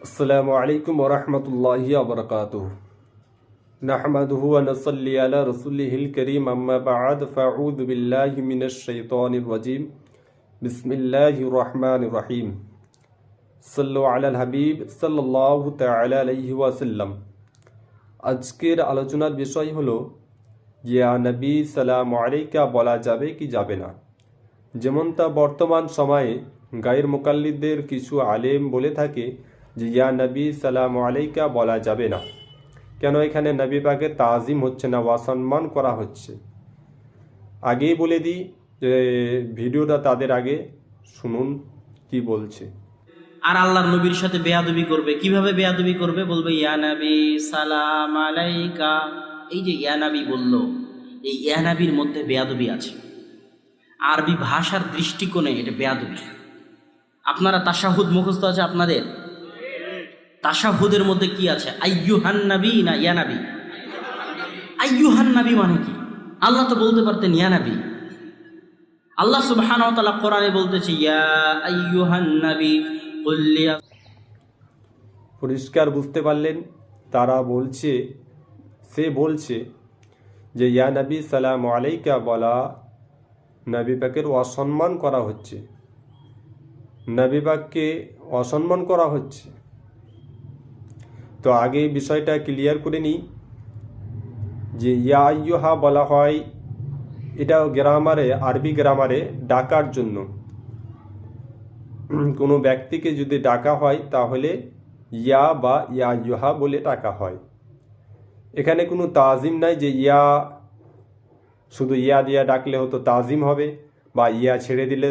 আসসালামু আলাইকুম ওয়া রাহমাতুল্লাহি ওয়া বারাকাতুহু নাহমাদুহু ওয়া নুসাল্লি আলা রাসূলিহিল কারীম আম্মা বা'দ ফাআউযু বিল্লাহি মিনাশ শাইতানির রাজীম বিসমিল্লাহির রহমানির রহিম সাল্লু আলাল হাবিব সাল্লাল্লাহু তাআলা আলাইহি ওয়া সাল্লাম। আজকের আলোচনার বিষয় হলো ইয়া নবী সালামু আলাইকা বলা যাবে কি যাবে না। যেমনটা বর্তমান সময়ে গায়ের মুকাল্লিদদের কিছু আলেম বলে থাকে যে ইয়া নবী সালামু আলাইকা বলা যাবে না, কেন এখানে নবী পাকের তাজিম হচ্ছে না, সম্মান করা হচ্ছে। আগেই বলে দিই যে ভিডিওটা তাদের আগে শুনুন কি বলছে। আর আল্লাহর নবীর সাথে বেয়াদবি করবে। কিভাবে বেয়াদবি করবে? বলবে ইয়া নবী সালাম আলাইকা। এই যে ইয়া নবী বলল, এই ইয়া নবীর মধ্যে বেয়াদবি আছে। আরবি ভাষার দৃষ্টিকোণে এটা বেয়াদবি। আপনারা তাশাহুদ মুখস্থ আছে আপনাদের? তাশাহুদের মধ্যে কি আছে? আইয়ুহান নবী না ইয়া নবী? আইয়ুহান নবী মানে কি? আল্লাহ তো বলতে পারতেন ইয়া নবী। আল্লাহ সুবহানাহু ওয়া তাআলা কোরআনে বলতেছে ইয়া আইয়ুহান নবী কুল লিয়া। পরিষ্কার বুঝতে পারলেন? তারা বলছে, সে বলছে যে ইয়া নবী সালামু আলাইকা বলা নবী পাকের অসম্মান করা হচ্ছে, নবী পাককে অসম্মান করা হচ্ছে। তো আগে বিষয়টা ক্লিয়ার করে নিই যে ইয়া আইয়ুহা বলা হয়, এটা গ্রামারে, আরবি গ্রামারে ডাকার জন্য। কোনো ব্যক্তিকে যদি ডাকা হয় তাহলে ইয়া বা ইয়া আইয়ুহা বলে ডাকা হয়। এখানে কোনো তাজিম নাই যে ইয়া শুধু ইয়া দিয়া ডাকলে হতো তাজিম হবে, বা ইয়া ছেড়ে দিলে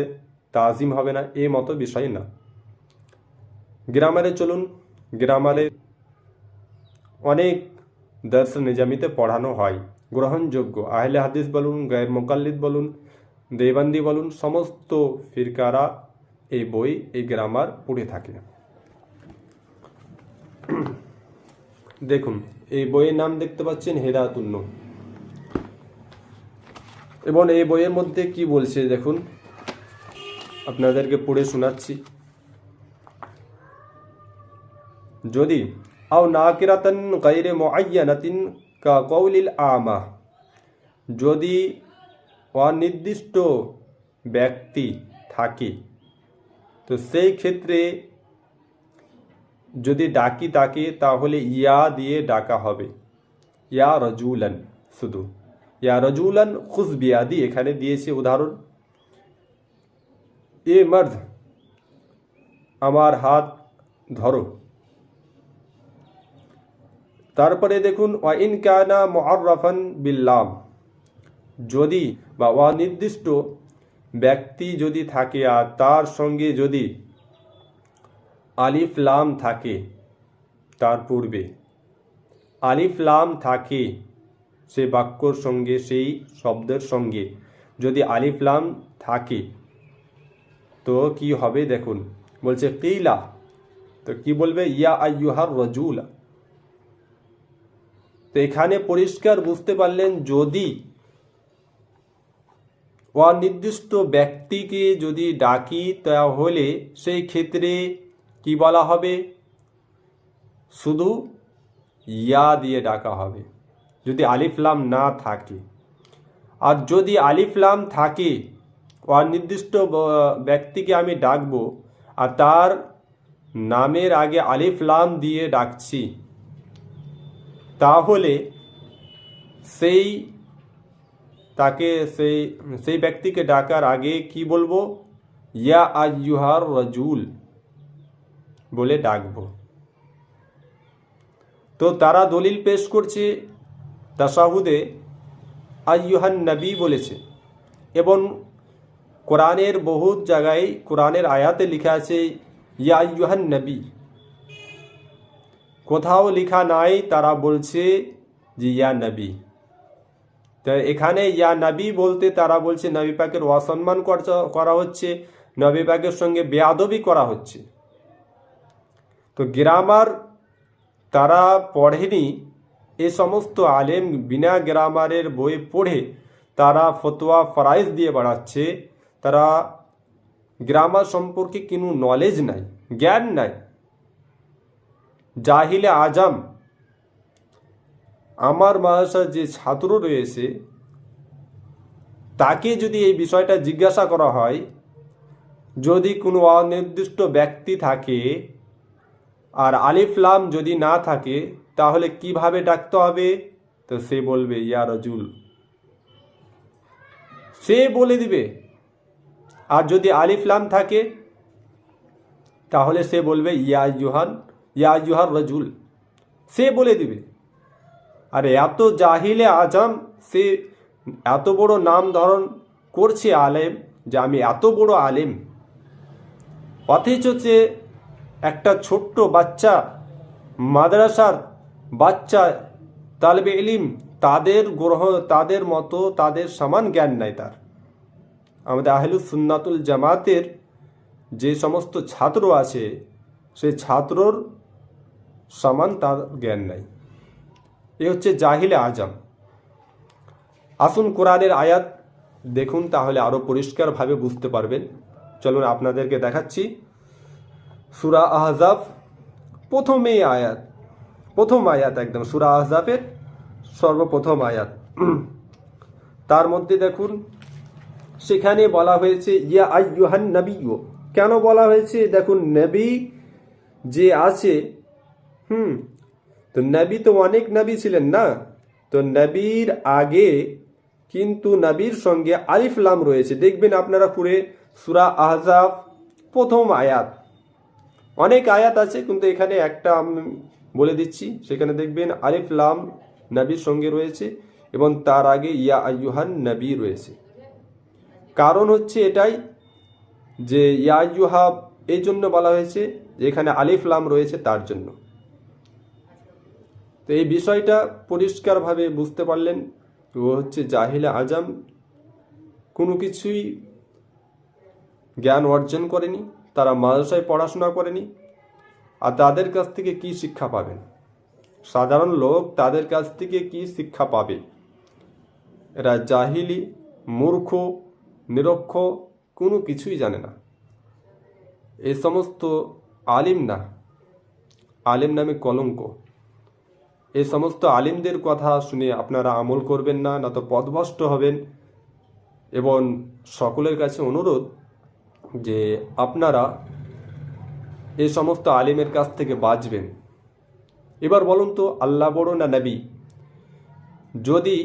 তাজিম হবে না, এই মতো বিষয় না। গ্রামারে চলুন, গ্রামারে অনেক দর্শ নিজামিতে পড়ানো হয়, গ্রহণযোগ্য। আহলে হাদিস বলুন, গায়ের মুকাল্লিদ বলুন, দেওবন্দি বলুন, সমস্ত ফিরকারা এই বই, এই গ্রামার পড়ে থাকে। দেখুন, এই বইয়ের নাম দেখতে পাচ্ছেন হেদায়াতুন নূর, এবং এই বইয়ের মধ্যে কি বলছে দেখুন, আপনাদেরকে পড়ে শোনাচ্ছি। যদি আও নাকিরাতান গায়রে মুআয়্যানাতিন কা কওলিল আমা, যদি অনির্দিষ্ট ব্যক্তি থাকে তো সেই ক্ষেত্রে যদি ডাকি তাকে তাহলে ইয়া দিয়ে ডাকা হবে, ইয়া রাজুলান, শুধু ইয়া রাজুলান খুজ বিয়াদি, এখানে দিয়েছে উদাহরণ, এ মর্দ আমার হাত ধরো। তারপরে দেখুন ওয়া ইন কানা মুআররাফান বিল্লাম, যদি বা অনির্দিষ্ট ব্যক্তি যদি থাকে আর তার সঙ্গে যদি আলিফ লাম থাকে, তার পূর্বে আলিফ লাম থাকে, সে বাক্যর সঙ্গে, সেই শব্দের সঙ্গে যদি আলিফ লাম থাকে তো কি হবে দেখুন, বলছে কিলা, তো কি বলবে ইয়া আইয়ুহার রাজুলা। তো এখানে পরিষ্কার বুঝতে পারলেন, যদি অনির্দিষ্ট ব্যক্তিকে যদি ডাকি তাহলে সেই ক্ষেত্রে কি বলা হবে, শুধু ইয়া দিয়ে ডাকা হবে যদি আলিফ লাম না থাকে। আর যদি আলিফ লাম থাকে, অনির্দিষ্ট ব্যক্তিকে আমি ডাকবো আর তার নামের আগে আলিফ লাম দিয়ে ডাকছি, তাহলে সেই তাকে সেই ব্যক্তিকে ডাকার আগে কি বলবো, ইয়া আইয়ুহার রাজুল বলে ডাকবো। তো তারা দলিল পেশ করছে, তাশাহুদে আইয়ুহান নবী বলেছে, এবং কোরআনের বহুত জায়গায়, কোরআনের আয়াতে লেখা আছে ইয়া আইয়ুহান নবী, কোথাও লেখা নাই তারা বলছে যে ইয়া নবী। তো এখানে ইয়া নবী বলতে তারা বলছে নবী পাকের অসম্মান করা হচ্ছে, নবী পাকের সঙ্গে বেয়াদবি করা হচ্ছে। তো গ্রামার তারা পড়েনি, এ সমস্ত আলেম বিনা গ্রামারের বই পড়ে তারা ফতোয়া ফরাইজ দিয়ে বাড়াচ্ছে। তারা গ্রামার সম্পর্কে কোনো নলেজ নাই, জ্ঞান নাই। জাহিলে আজম আমার মাদ্রাসার যে ছাত্র রয়েছে তাকে যদি এই বিষয়টা জিজ্ঞাসা করা হয়, যদি কোনো অনির্দিষ্ট ব্যক্তি থাকে আর আলিফ লাম যদি না থাকে তাহলে কিভাবে ডাকতে হবে, তো সে বলবে ইয়া রাজুল, সে বলে দিবে। আর যদি আলিফ লাম থাকে তাহলে সে বলবে ইয়া আইয়ুহার রাজুল, সে বলে দিবে। আর এত জাহিলে আজম, সে এত বড় নাম ধারণ করছে আলেম, যে আমি এত বড় আলেম, অথচ যে একটা ছোট্ট বাচ্চা, মাদ্রাসার বাচ্চা, তালেবে ইলম, তাদের মতো তাদের সমান জ্ঞান নাই তার। আমাদের আহলুস সুন্নাতুল জামাতের যে সমস্ত ছাত্র আছে সেই ছাত্রর সমান তার জ্ঞান নাই। এ হচ্ছে জাহিলে আজম। আসুন কোরআনের আয়াত দেখুন, তাহলে আরও পরিষ্কারভাবে বুঝতে পারবেন। চলুন আপনাদেরকে দেখাচ্ছি। সূরা আহজাব প্রথম আয়াত একদম সূরা আহজাবের সর্বপ্রথম আয়াত। তার মধ্যে দেখুন, সেখানে বলা হয়েছে ইয়া আইয়ুহান নবিয়্যু। কেন বলা হয়েছে? দেখুন, নবী যে আছে, তো নবী তো অনেক নবী ছিলেন না, তো নবীর আগে কিন্তু নবীর সঙ্গে আলিফ লাম রয়েছে। দেখবেন আপনারা পুরে সূরা আহজাব প্রথম আয়াত, অনেক আয়াত আছে কিন্তু এখানে একটা আমি বলে দিচ্ছি। সেখানে দেখবেন আলিফ লাম নবীর সঙ্গে রয়েছে এবং তার আগে ইয়া আইয়ুহান নবী রয়েছে। কারণ হচ্ছে এটাই যে ইয়া আইয়ুহা এই জন্য বলা হয়েছে যে এখানে আলিফ লাম রয়েছে তার জন্য। তো এই বিষয়টা পরিষ্কারভাবে বুঝতে পারলেন। ও হচ্ছে জাহিলে আজম, কোনো কিছুই জ্ঞান অর্জন করেনি, তারা মাদ্রাসায় পড়াশোনা করেনি। আর তাদের কাছ থেকে কি শিক্ষা পাবেন? সাধারণ লোক তাদের কাছ থেকে কি শিক্ষা পাবে? এরা জাহিলি, মূর্খ, নিরক্ষ, কোনো কিছুই জানে না। এই সমস্ত আলিম না, আলিম নামে কলঙ্ক। এই সমস্ত আলিমদের কথা শুনে আপনারা আমল করবেন না, না তো পথভ্রষ্ট হবেন। এবং সকলের কাছে অনুরোধ যে আপনারা এই সমস্ত আলিমের কাছ থেকে বাঁচবেন। এবার বলুন তো, আল্লাহ বড় না নবী? যদি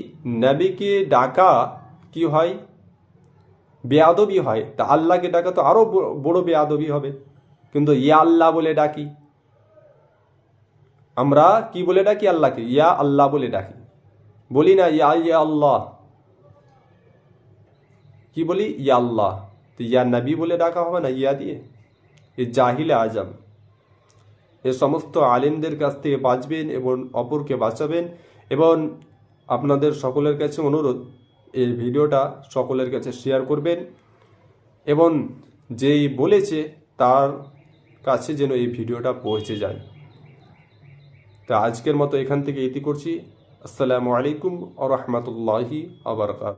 নবীকে ডাকা কি হয়? বেয়াদবি হয়, তা আল্লাহকে ডাকা তো আরো বড় বেয়াদবি হবে। কিন্তু ইয়া আল্লাহ বলে ডাকি, আমরা কি বলে ডাকি? আল্লাহকে ইয়া আল্লাহ বলে ডাকি, বলি না ইয়া ইয়া আল্লাহ। কি বলি? ইয়া আল্লাহ। তো ইয়া নবী বলে ডাকা হবে না ইয়া দিয়ে? এই জাহিলে আজম। এ সমস্ত আলিমদের কাছ থেকে বাঁচবেন এবং অপরকে বাঁচাবেন। এবং আপনাদের সকলের কাছে অনুরোধ, এই ভিডিওটা সকলের কাছে শেয়ার করবেন এবং যেই বলেছে তার কাছে যেন এই ভিডিওটা পৌঁছে যায়। তা আজকের মতো এখান থেকে ইতি করছি। আসসালামু আলাইকুম ওয়া রাহমাতুল্লাহি ওয়া বারাকাতুহু।